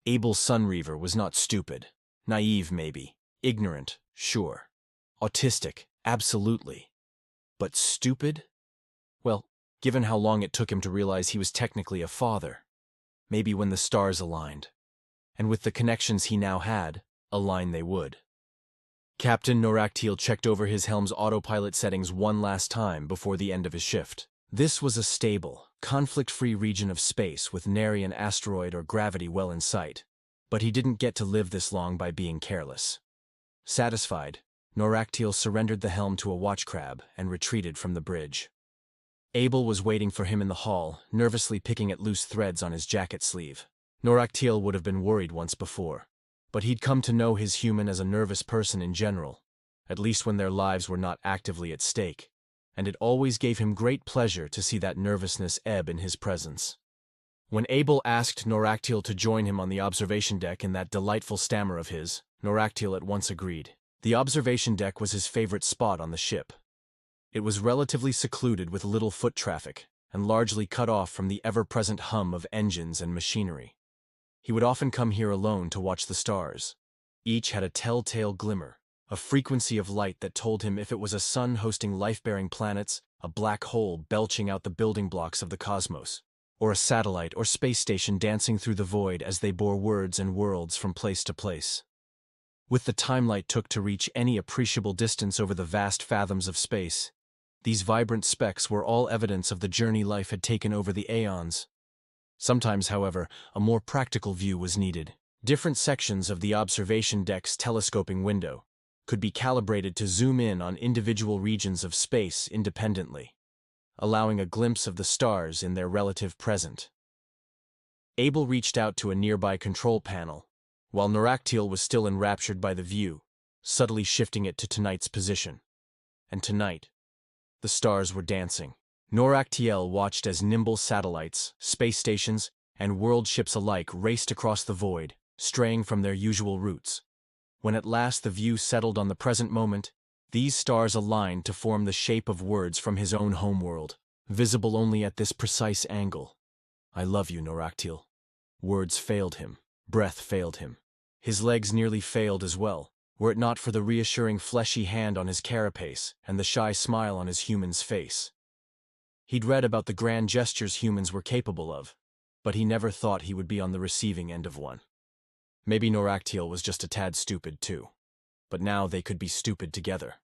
Abel's Sunreaver was not stupid. Naive, maybe. Ignorant, sure. Autistic, absolutely. But stupid? Well, given how long it took him to realize he was technically a father. Maybe when the stars aligned. And with the connections he now had, align they would. Captain Noraktiel checked over his helm's autopilot settings one last time before the end of his shift. This was a stable, conflict-free region of space with nary an asteroid or gravity well in sight. But he didn't get to live this long by being careless. Satisfied, Noraktiel surrendered the helm to a watchcrab and retreated from the bridge. Abel was waiting for him in the hall, nervously picking at loose threads on his jacket sleeve. Noraktiel would have been worried once before, but he'd come to know his human as a nervous person in general, at least when their lives were not actively at stake, and it always gave him great pleasure to see that nervousness ebb in his presence. When Abel asked Noraktiel to join him on the observation deck in that delightful stammer of his, Noraktiel at once agreed. The observation deck was his favorite spot on the ship. It was relatively secluded with little foot traffic, and largely cut off from the ever-present hum of engines and machinery. He would often come here alone to watch the stars. Each had a telltale glimmer, a frequency of light that told him if it was a sun hosting life-bearing planets, a black hole belching out the building blocks of the cosmos, or a satellite or space station dancing through the void as they bore words and worlds from place to place. With the time light took to reach any appreciable distance over the vast fathoms of space, these vibrant specks were all evidence of the journey life had taken over the aeons. Sometimes, however, a more practical view was needed. Different sections of the observation deck's telescoping window could be calibrated to zoom in on individual regions of space independently, allowing a glimpse of the stars in their relative present. Abel reached out to a nearby control panel, while Noraktiel was still enraptured by the view, subtly shifting it to tonight's position. And tonight, the stars were dancing. Noraktiel watched as nimble satellites, space stations, and world ships alike raced across the void, straying from their usual routes. When at last the view settled on the present moment, these stars aligned to form the shape of words from his own homeworld, visible only at this precise angle. I love you, Noraktiel. Words failed him. Breath failed him. His legs nearly failed as well, were it not for the reassuring fleshy hand on his carapace and the shy smile on his human's face. He'd read about the grand gestures humans were capable of, but he never thought he would be on the receiving end of one. Maybe Noraktiel was just a tad stupid too. But now they could be stupid together.